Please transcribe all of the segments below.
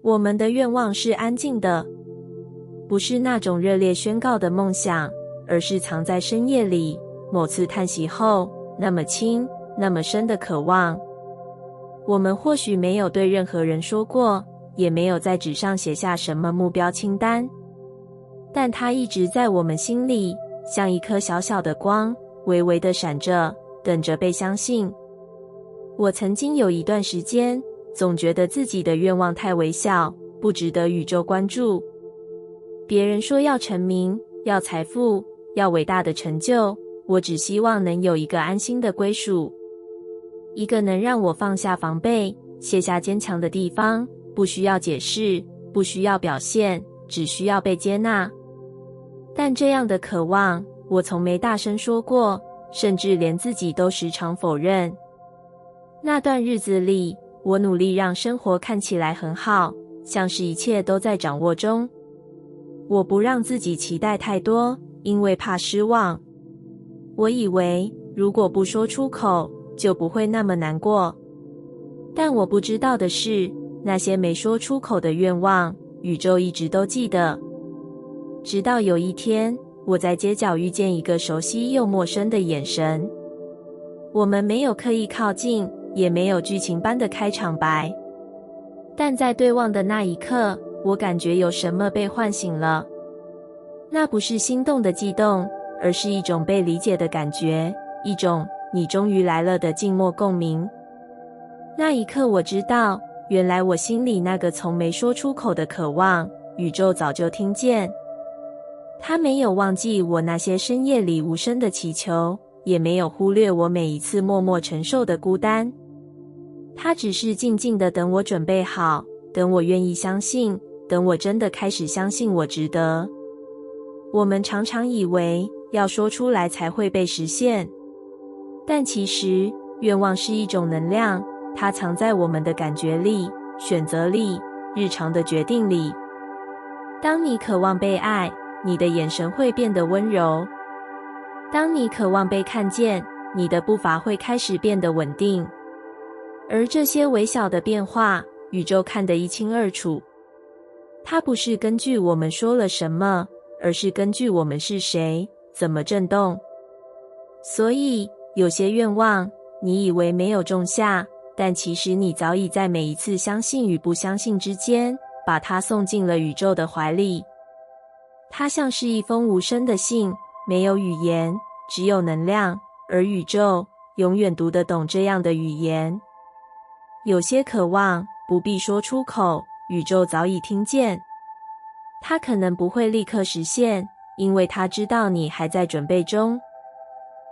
我们的愿望是安静的，不是那种热烈宣告的梦想，而是藏在深夜里，某次叹息后，那么轻，那么深的渴望。我们或许没有对任何人说过，也没有在纸上写下什么目标清单，但它一直在我们心里，像一颗小小的光，微微地闪着，等着被相信。我曾经有一段时间，总觉得自己的愿望太微小，不值得宇宙关注。别人说要成名，要财富，要伟大的成就，我只希望能有一个安心的归属，一个能让我放下防备，卸下坚强的地方，不需要解释，不需要表现，只需要被接纳。但这样的渴望，我从没大声说过，甚至连自己都时常否认。那段日子里，我努力让生活看起来很好，像是一切都在掌握中。我不让自己期待太多，因为怕失望。我以为如果不说出口，就不会那么难过。但我不知道的是，那些没说出口的愿望，宇宙一直都记得。直到有一天，我在街角遇见一个熟悉又陌生的眼神。我们没有刻意靠近，也没有剧情般的开场白，但在对望的那一刻，我感觉有什么被唤醒了。那不是心动的悸动，而是一种被理解的感觉，一种你终于来了的静默共鸣。那一刻我知道，原来我心里那个从没说出口的渴望，宇宙早就听见。它没有忘记我那些深夜里无声的祈求，也没有忽略我每一次默默承受的孤单。它只是静静地等我准备好，等我愿意相信，等我真的开始相信我值得。我们常常以为要说出来才会被实现，但其实愿望是一种能量，它藏在我们的感觉里、选择里、日常的决定里。当你渴望被爱，你的眼神会变得温柔；当你渴望被看见，你的步伐会开始变得稳定。而这些微小的变化，宇宙看得一清二楚。它不是根据我们说了什么，而是根据我们是谁，怎么震动。所以，有些愿望，你以为没有种下，但其实你早已在每一次相信与不相信之间，把它送进了宇宙的怀里。它像是一封无声的信，没有语言，只有能量，而宇宙永远读得懂这样的语言。有些渴望不必说出口，宇宙早已听见。它可能不会立刻实现，因为它知道你还在准备中。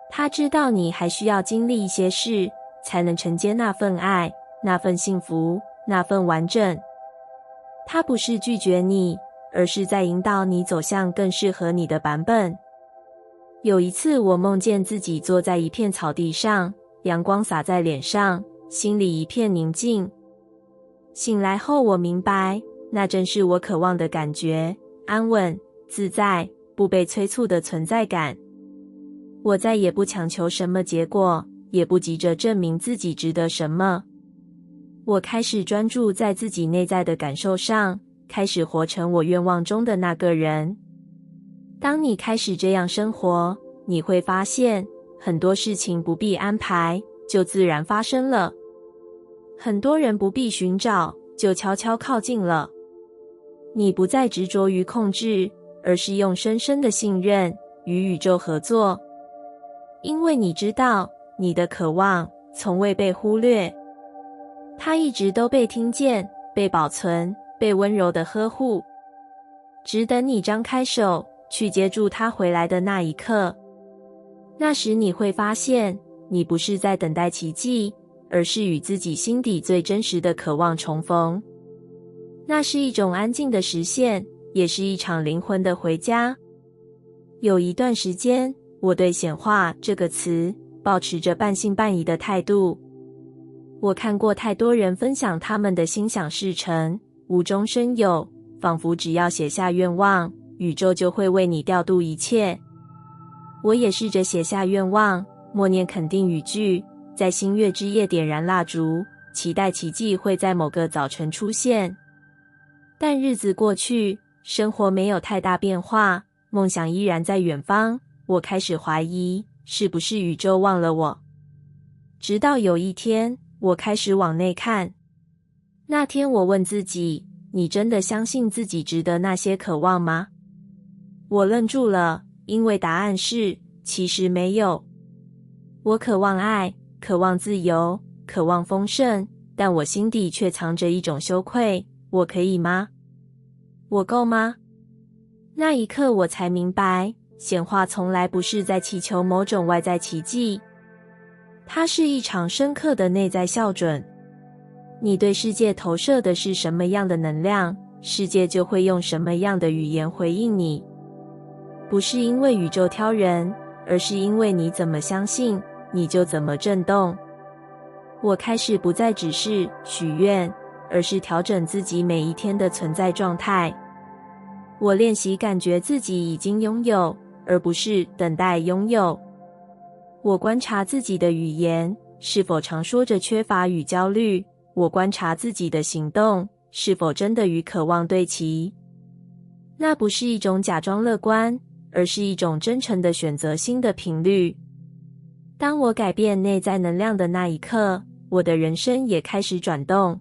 它知道你还需要经历一些事，才能承接那份爱，那份幸福，那份完整。它不是拒绝你，而是在引导你走向更适合你的版本。有一次，我梦见自己坐在一片草地上，阳光洒在脸上，心里一片宁静。醒来后，我明白，那正是我渴望的感觉，安稳、自在、不被催促的存在感。我再也不强求什么结果，也不急着证明自己值得什么。我开始专注在自己内在的感受上，开始活成我愿望中的那个人。当你开始这样生活，你会发现，很多事情不必安排，就自然发生了。很多人不必寻找，就悄悄靠近了。你不再执着于控制，而是用深深的信任与宇宙合作。因为你知道，你的渴望从未被忽略，它一直都被听见，被保存，被温柔的呵护，只等你张开手去接住它回来的那一刻。那时你会发现，你不是在等待奇迹，而是与自己心底最真实的渴望重逢。那是一种安静的实现，也是一场灵魂的回家。有一段时间，我对显化这个词抱持着半信半疑的态度。我看过太多人分享他们的心想事成，无中生有，仿佛只要写下愿望，宇宙就会为你调度一切。我也试着写下愿望，默念肯定语句，在新月之夜点燃蜡烛，期待奇迹会在某个早晨出现。但日子过去，生活没有太大变化，梦想依然在远方。我开始怀疑，是不是宇宙忘了我？直到有一天，我开始往内看。那天我问自己，你真的相信自己值得那些渴望吗？我愣住了，因为答案是，其实没有。我渴望爱，渴望自由，渴望丰盛，但我心底却藏着一种羞愧。我可以吗？我够吗？那一刻我才明白，显化从来不是在祈求某种外在奇迹，它是一场深刻的内在校准。你对世界投射的是什么样的能量，世界就会用什么样的语言回应你。不是因为宇宙挑人，而是因为你怎么相信，你就怎么震动。我开始不再只是许愿，而是调整自己每一天的存在状态。我练习感觉自己已经拥有，而不是等待拥有。我观察自己的语言，是否常说着缺乏与焦虑。我观察自己的行动，是否真的与渴望对齐。那不是一种假装乐观，而是一种真诚的选择新的频率。当我改变内在能量的那一刻，我的人生也开始转动。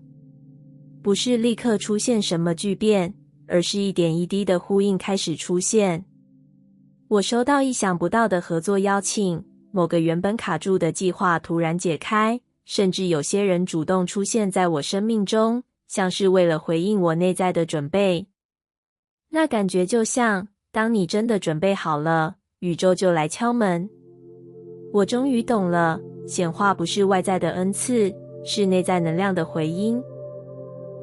不是立刻出现什么巨变，而是一点一滴的呼应开始出现。我收到意想不到的合作邀请，某个原本卡住的计划突然解开，甚至有些人主动出现在我生命中，像是为了回应我内在的准备。那感觉就像，当你真的准备好了，宇宙就来敲门。我终于懂了，显化不是外在的恩赐，是内在能量的回音。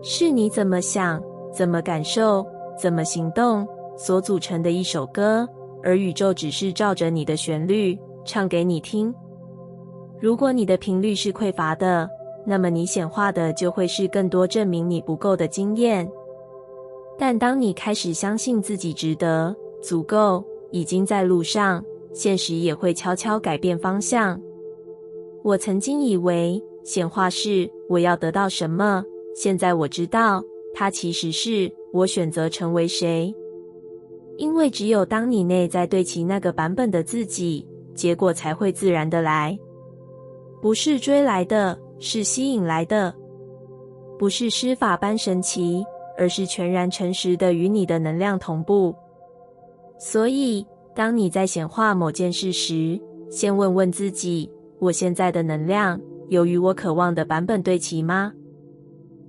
是你怎么想，怎么感受，怎么行动所组成的一首歌，而宇宙只是照着你的旋律唱给你听。如果你的频率是匮乏的，那么你显化的就会是更多证明你不够的经验。但当你开始相信自己值得、足够，已经在路上，现实也会悄悄改变方向。我曾经以为显化是我要得到什么，现在我知道，它其实是我选择成为谁。因为只有当你内在对齐那个版本的自己，结果才会自然的来。不是追来的，是吸引来的。不是施法般神奇，而是全然诚实的与你的能量同步。所以，当你在显化某件事时，先问问自己，我现在的能量有与我渴望的版本对齐吗？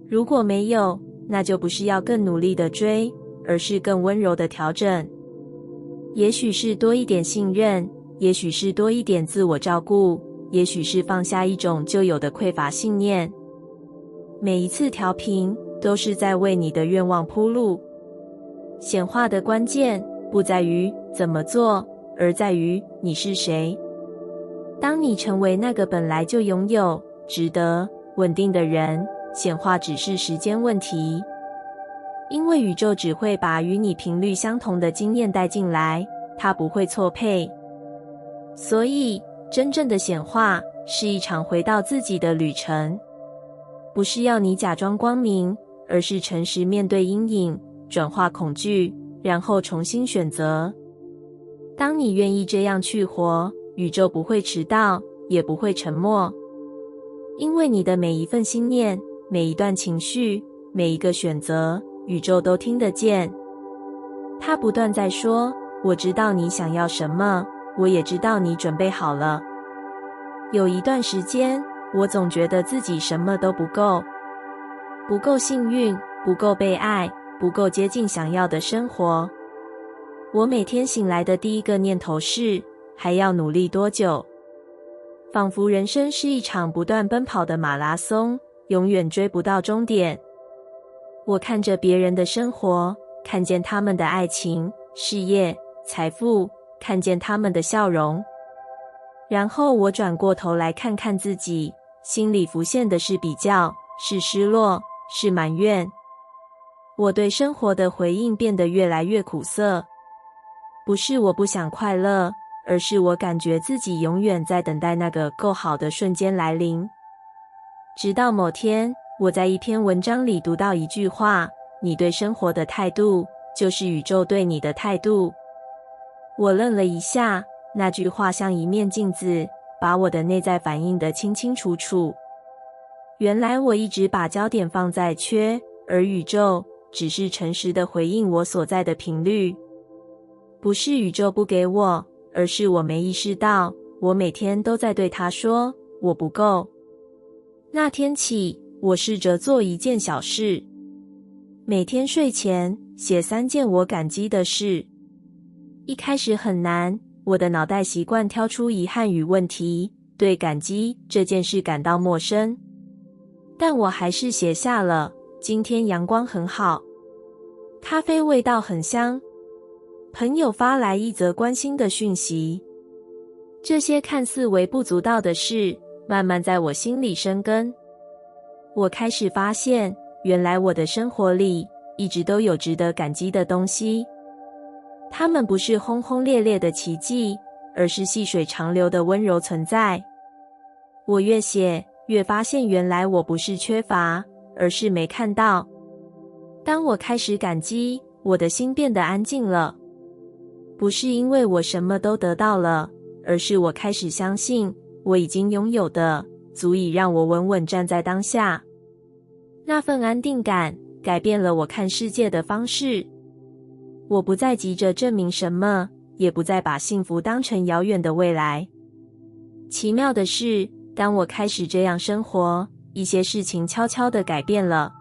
如果没有，那就不是要更努力的追，而是更温柔的调整。也许是多一点信任，也许是多一点自我照顾，也许是放下一种旧有的匮乏信念。每一次调频都是在为你的愿望铺路。显化的关键不在于怎么做，而在于你是谁。当你成为那个本来就拥有、值得、稳定的人，显化只是时间问题。因为宇宙只会把与你频率相同的经验带进来，它不会错配。所以，真正的显化是一场回到自己的旅程。不是要你假装光明，而是诚实面对阴影，转化恐惧，然后重新选择。当你愿意这样去活，宇宙不会迟到，也不会沉默。因为你的每一份心念，每一段情绪，每一个选择，宇宙都听得见。它不断在说，我知道你想要什么，我也知道你准备好了。有一段时间，我总觉得自己什么都不够，不够幸运，不够被爱，不够接近想要的生活。我每天醒来的第一个念头是，还要努力多久？仿佛人生是一场不断奔跑的马拉松，永远追不到终点。我看着别人的生活，看见他们的爱情、事业、财富，看见他们的笑容。然后我转过头来看看自己，心里浮现的是比较，是失落，是埋怨。我对生活的回应变得越来越苦涩。不是我不想快乐，而是我感觉自己永远在等待那个够好的瞬间来临。直到某天，我在一篇文章里读到一句话，你对生活的态度，就是宇宙对你的态度。我愣了一下，那句话像一面镜子，把我的内在反映得清清楚楚。原来我一直把焦点放在缺，而宇宙只是诚实地回应我所在的频率。不是宇宙不给我，而是我没意识到，我每天都在对它说，我不够。那天起，我试着做一件小事，每天睡前写3件我感激的事。一开始很难，我的脑袋习惯挑出遗憾与问题，对感激这件事感到陌生。但我还是写下了，今天阳光很好，咖啡味道很香，朋友发来一则关心的讯息。这些看似微不足道的事，慢慢在我心里生根。我开始发现，原来我的生活里一直都有值得感激的东西。它们不是轰轰烈烈的奇迹，而是细水长流的温柔存在。我越写，越发现原来我不是缺乏，而是没看到。当我开始感激，我的心变得安静了。不是因为我什么都得到了，而是我开始相信，我已经拥有的，足以让我稳稳站在当下。那份安定感，改变了我看世界的方式。我不再急着证明什么，也不再把幸福当成遥远的未来。奇妙的是，当我开始这样生活，一些事情悄悄地改变了。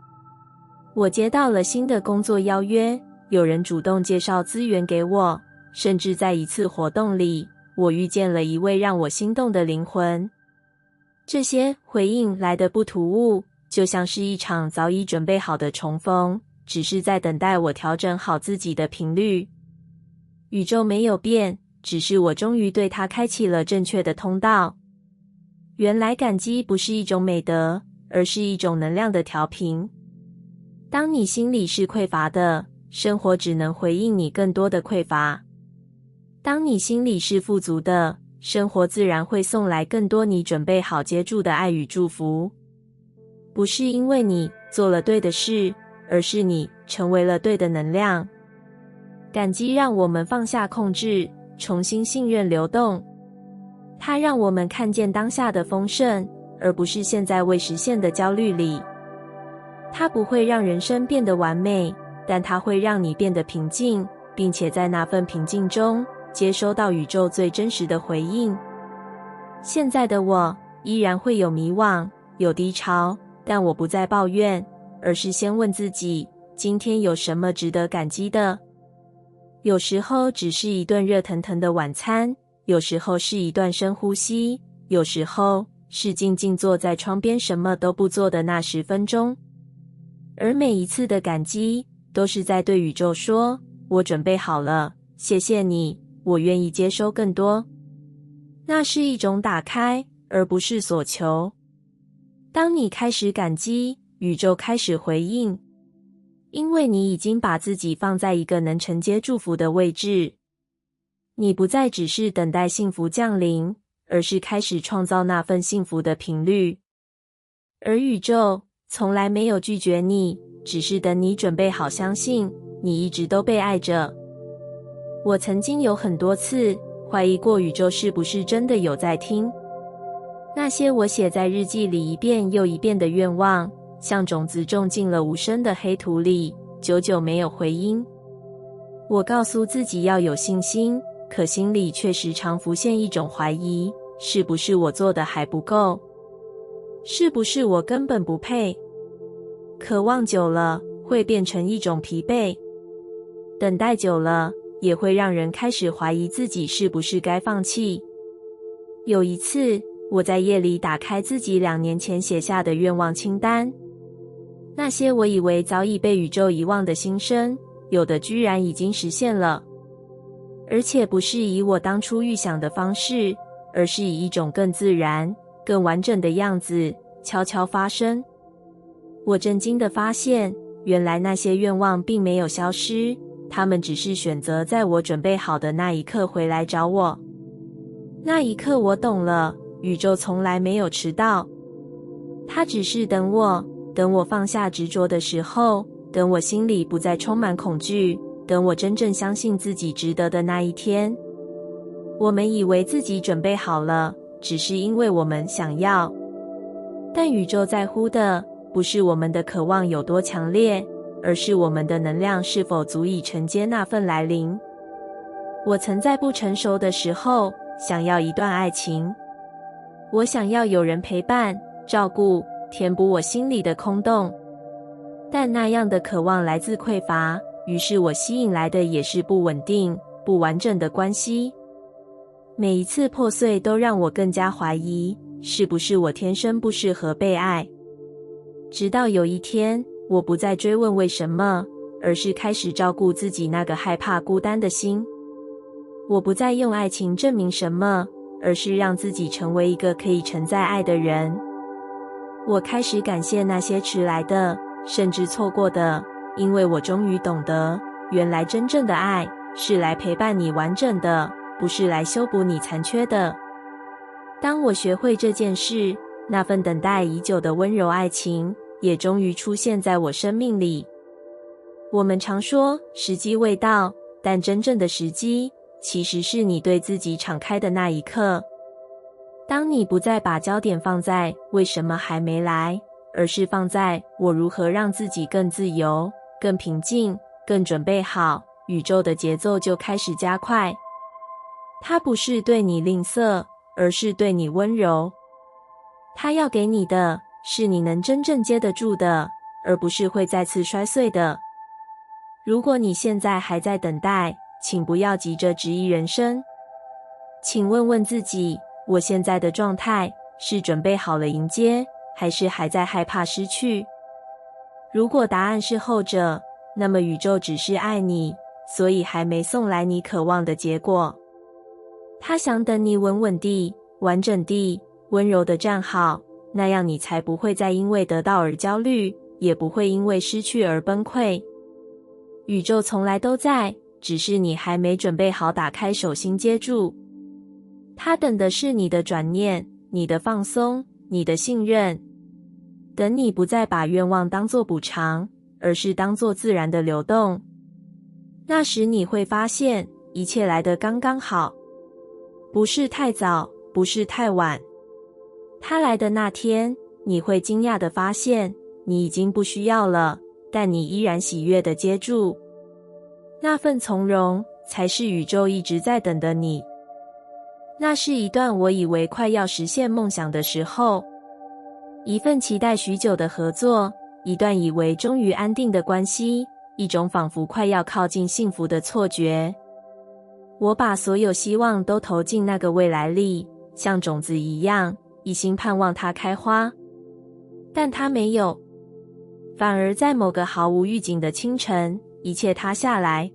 我接到了新的工作邀约，有人主动介绍资源给我，甚至在一次活动里，我遇见了一位让我心动的灵魂。这些回应来得不突兀，就像是一场早已准备好的重逢，只是在等待我调整好自己的频率。宇宙没有变，只是我终于对它开启了正确的通道。原来感激不是一种美德，而是一种能量的调频。当你心里是匮乏的，生活只能回应你更多的匮乏；当你心里是富足的，生活自然会送来更多你准备好接住的爱与祝福。不是因为你做了对的事，而是你成为了对的能量。感激让我们放下控制，重新信任流动。它让我们看见当下的丰盛，而不是现在未实现的焦虑里。它不会让人生变得完美，但它会让你变得平静，并且在那份平静中接收到宇宙最真实的回应。现在的我依然会有迷惘，有低潮，但我不再抱怨，而是先问自己，今天有什么值得感激的？有时候只是一顿热腾腾的晚餐，有时候是一段深呼吸，有时候是静静坐在窗边什么都不做的那10分钟。而每一次的感激，都是在对宇宙说，我准备好了，谢谢你，我愿意接收更多。那是一种打开，而不是索求。当你开始感激，宇宙开始回应，因为你已经把自己放在一个能承接祝福的位置。你不再只是等待幸福降临，而是开始创造那份幸福的频率。而宇宙从来没有拒绝你，只是等你准备好相信，你一直都被爱着。我曾经有很多次怀疑过宇宙是不是真的有在听。那些我写在日记里一遍又一遍的愿望，像种子种进了无声的黑土里，久久没有回音。我告诉自己要有信心，可心里却时常浮现一种怀疑，是不是我做的还不够？是不是我根本不配？渴望久了会变成一种疲惫，等待久了也会让人开始怀疑自己是不是该放弃。有一次，我在夜里打开自己2年前写下的愿望清单，那些我以为早已被宇宙遗忘的心声，有的居然已经实现了。而且不是以我当初预想的方式，而是以一种更自然、更完整的样子悄悄发生。我震惊地发现，原来那些愿望并没有消失，他们只是选择在我准备好的那一刻回来找我。那一刻我懂了，宇宙从来没有迟到，它只是等我放下执着的时候，等我心里不再充满恐惧，等我真正相信自己值得的那一天。我们以为自己准备好了，只是因为我们想要。但宇宙在乎的不是我们的渴望有多强烈，而是我们的能量是否足以承接那份来临。我曾在不成熟的时候想要一段爱情，我想要有人陪伴、照顾、填补我心里的空洞。但那样的渴望来自匮乏，于是我吸引来的也是不稳定、不完整的关系。每一次破碎都让我更加怀疑，是不是我天生不适合被爱。直到有一天，我不再追问为什么，而是开始照顾自己那个害怕孤单的心。我不再用爱情证明什么，而是让自己成为一个可以承载爱的人。我开始感谢那些迟来的，甚至错过的，因为我终于懂得，原来真正的爱是来陪伴你完整的，不是来修补你残缺的。当我学会这件事，那份等待已久的温柔爱情也终于出现在我生命里。我们常说时机未到，但真正的时机其实是你对自己敞开的那一刻。当你不再把焦点放在为什么还没来，而是放在我如何让自己更自由、更平静、更准备好，宇宙的节奏就开始加快。它不是对你吝啬，而是对你温柔。它要给你的是你能真正接得住的，而不是会再次摔碎的。如果你现在还在等待，请不要急着质疑人生。请问问自己，我现在的状态是准备好了迎接，还是还在害怕失去？如果答案是后者，那么宇宙只是爱你，所以还没送来你渴望的结果。他想等你稳稳地、完整地、温柔地站好，那样你才不会再因为得到而焦虑，也不会因为失去而崩溃。宇宙从来都在，只是你还没准备好打开手心接住。他等的是你的转念、你的放松、你的信任。等你不再把愿望当作补偿，而是当作自然的流动。那时你会发现，一切来得刚刚好。不是太早，不是太晚。他来的那天，你会惊讶地发现，你已经不需要了，但你依然喜悦地接住。那份从容，才是宇宙一直在等的你。那是一段我以为快要实现梦想的时候，一份期待许久的合作，一段以为终于安定的关系，一种仿佛快要靠近幸福的错觉。我把所有希望都投进那个未来里，像种子一样，一心盼望它开花。但它没有，反而在某个毫无预警的清晨，一切塌下来。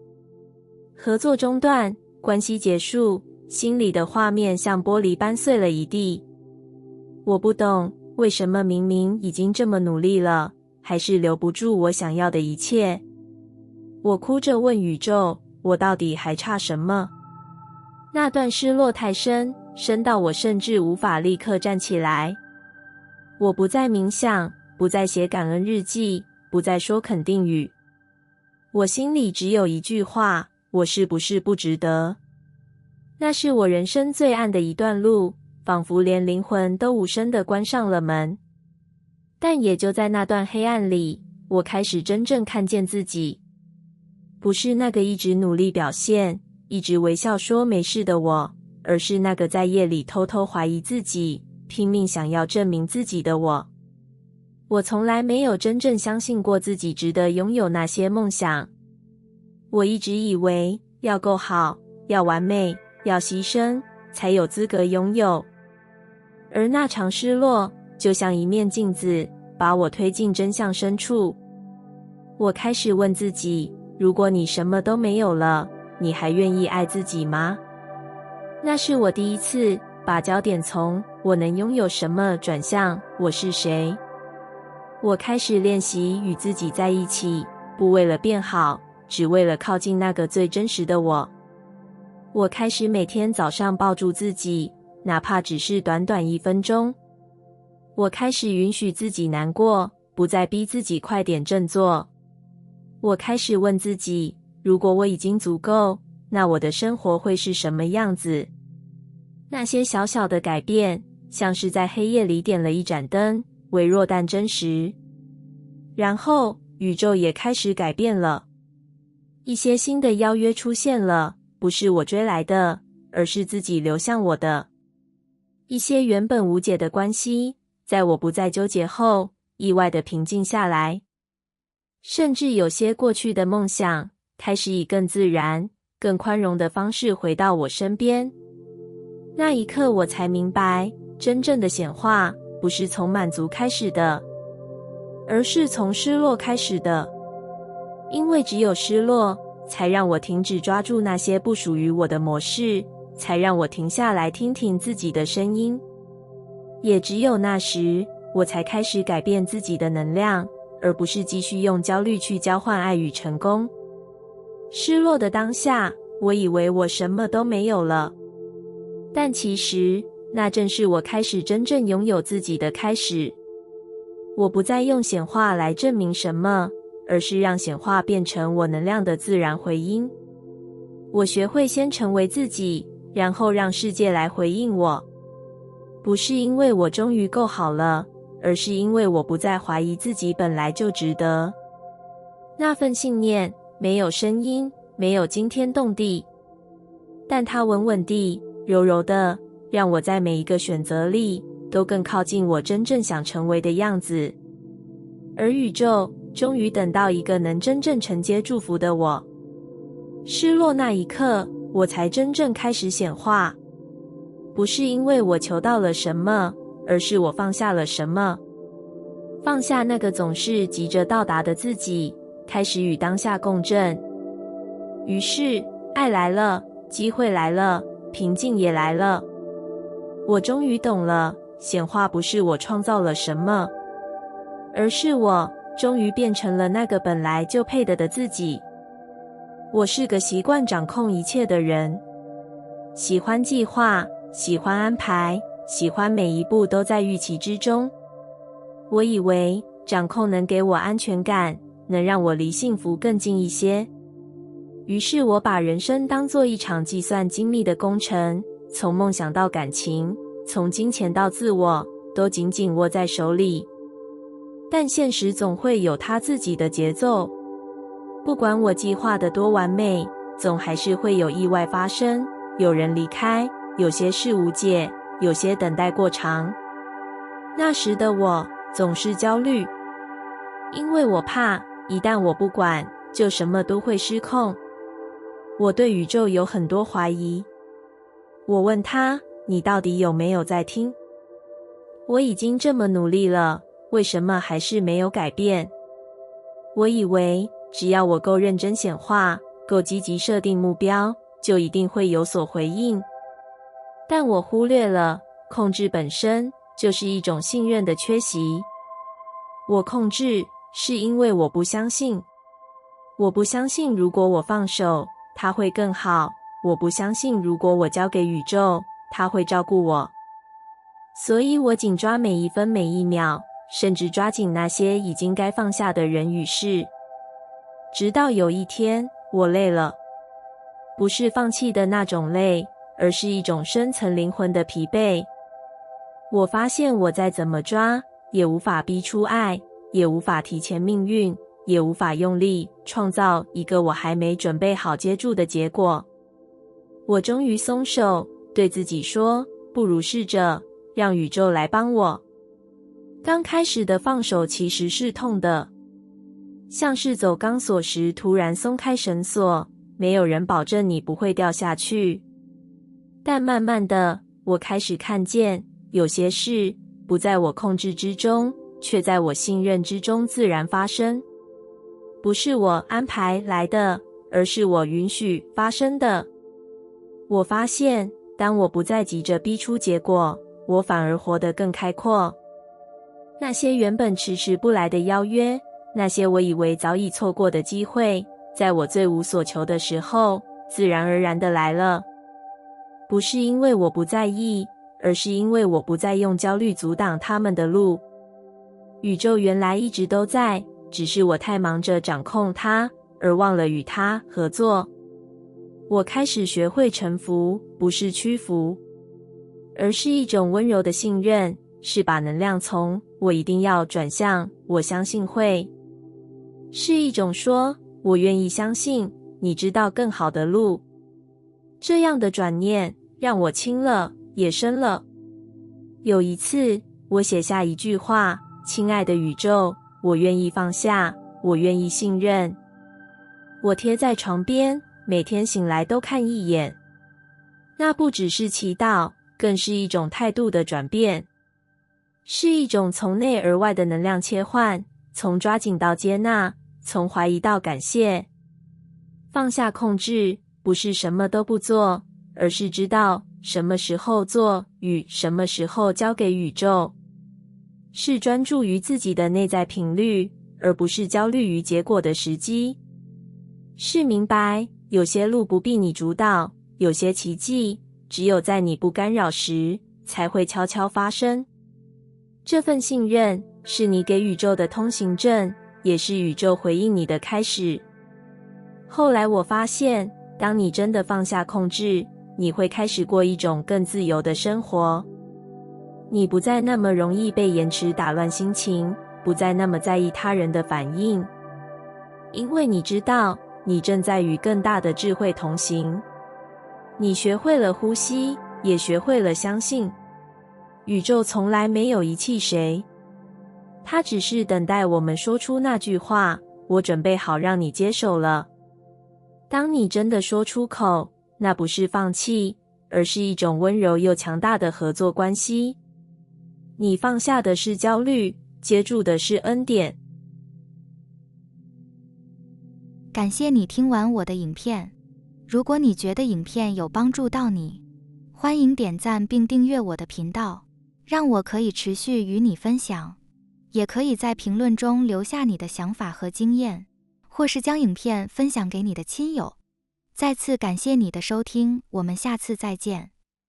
合作中断，关系结束，心里的画面像玻璃般碎了一地。我不懂，为什么明明已经这么努力了，还是留不住我想要的一切。我哭着问宇宙，我到底还差什么？那段失落太深，深到我甚至无法立刻站起来。我不再冥想，不再写感恩日记，不再说肯定语。我心里只有一句话，我是不是不值得？那是我人生最暗的一段路，仿佛连灵魂都无声地关上了门。但也就在那段黑暗里，我开始真正看见自己。不是那个一直努力表现，一直微笑说没事的我，而是那个在夜里偷偷怀疑自己，拼命想要证明自己的我。我从来没有真正相信过自己值得拥有那些梦想。我一直以为要够好，要完美，要牺牲，才有资格拥有。而那场失落，就像一面镜子，把我推进真相深处。我开始问自己，如果你什么都没有了，你还愿意爱自己吗？那是我第一次把焦点从我能拥有什么转向我是谁。我开始练习与自己在一起，不为了变好，只为了靠近那个最真实的我。我开始每天早上抱住自己，哪怕只是短短1分钟。我开始允许自己难过，不再逼自己快点振作。我开始问自己，如果我已经足够，那我的生活会是什么样子？那些小小的改变，像是在黑夜里点了一盏灯，微弱但真实。然后，宇宙也开始改变了。一些新的邀约出现了，不是我追来的，而是自己流向我的。一些原本无解的关系，在我不再纠结后，意外的平静下来。甚至有些过去的梦想，开始以更自然、更宽容的方式回到我身边。那一刻，我才明白，真正的显化不是从满足开始的，而是从失落开始的。因为只有失落，才让我停止抓住那些不属于我的模式，才让我停下来听听自己的声音。也只有那时，我才开始改变自己的能量，而不是继续用焦虑去交换爱与成功。失落的当下，我以为我什么都没有了，但其实那正是我开始真正拥有自己的开始。我不再用显化来证明什么，而是让显化变成我能量的自然回音。我学会先成为自己，然后让世界来回应我。不是因为我终于够好了，而是因为我不再怀疑自己本来就值得。那份信念没有声音，没有惊天动地，但它稳稳地、柔柔的，让我在每一个选择里都更靠近我真正想成为的样子。而宇宙终于等到一个能真正承接祝福的我。失落那一刻，我才真正开始显化。不是因为我求到了什么，而是我放下了什么。放下那个总是急着到达的自己，开始与当下共振。于是，爱来了，机会来了，平静也来了。我终于懂了，显化不是我创造了什么，而是我终于变成了那个本来就配得的自己。我是个习惯掌控一切的人，喜欢计划，喜欢安排，喜欢每一步都在预期之中。我以为掌控能给我安全感，能让我离幸福更近一些。于是我把人生当作一场计算精密的工程，从梦想到感情，从金钱到自我，都紧紧握在手里。但现实总会有它自己的节奏，不管我计划得多完美，总还是会有意外发生，有人离开，有些事无解，有些等待过长。那时的我总是焦虑，因为我怕一旦我不管，就什么都会失控。我对宇宙有很多怀疑。我问他，你到底有没有在听？我已经这么努力了，为什么还是没有改变？我以为只要我够认真显化，够积极设定目标，就一定会有所回应。但我忽略了，控制本身就是一种信任的缺席。我控制，是因为我不相信。我不相信如果我放手，它会更好。我不相信如果我交给宇宙，它会照顾我。所以我紧抓每一分每一秒，甚至抓紧那些已经该放下的人与事。直到有一天，我累了。不是放弃的那种累，而是一种深层灵魂的疲惫。我发现我再怎么抓，也无法逼出爱，也无法提前命运，也无法用力创造一个我还没准备好接住的结果。我终于松手，对自己说，不如试着让宇宙来帮我。刚开始的放手其实是痛的，像是走钢索时突然松开绳索，没有人保证你不会掉下去。但慢慢的，我开始看见，有些事不在我控制之中，却在我信任之中自然发生。不是我安排来的，而是我允许发生的。我发现，当我不再急着逼出结果，我反而活得更开阔。那些原本迟迟不来的邀约，那些我以为早已错过的机会，在我最无所求的时候，自然而然地来了。不是因为我不在意，而是因为我不再用焦虑阻挡他们的路。宇宙原来一直都在，只是我太忙着掌控它，而忘了与他合作。我开始学会臣服，不是屈服，而是一种温柔的信任，是把能量从我一定要转向我相信会，是一种说我愿意相信你知道更好的路。这样的转念让我轻了，也深了。有一次，我写下一句话：亲爱的宇宙，我愿意放下，我愿意信任。我贴在床边，每天醒来都看一眼。那不只是祈祷，更是一种态度的转变，是一种从内而外的能量切换，从抓紧到接纳，从怀疑到感谢。放下控制，不是什么都不做，而是知道什么时候做与什么时候交给宇宙，是专注于自己的内在频率，而不是焦虑于结果的时机，是明白有些路不必你主导，有些奇迹只有在你不干扰时才会悄悄发生。这份信任是你给宇宙的通行证，也是宇宙回应你的开始。后来我发现，当你真的放下控制，你会开始过一种更自由的生活。你不再那么容易被延迟打乱心情，不再那么在意他人的反应，因为你知道你正在与更大的智慧同行。你学会了呼吸，也学会了相信。宇宙从来没有遗弃谁，它只是等待我们说出那句话：我准备好让你接手了。当你真的说出口，那不是放弃，而是一种温柔又强大的合作关系。你放下的是焦虑，接住的是恩典。感谢你听完我的影片。如果你觉得影片有帮助到你，欢迎点赞并订阅我的频道，让我可以持续与你分享。也可以在评论中留下你的想法和经验，或是将影片分享给你的亲友。再次感谢你的收听，我们下次再见。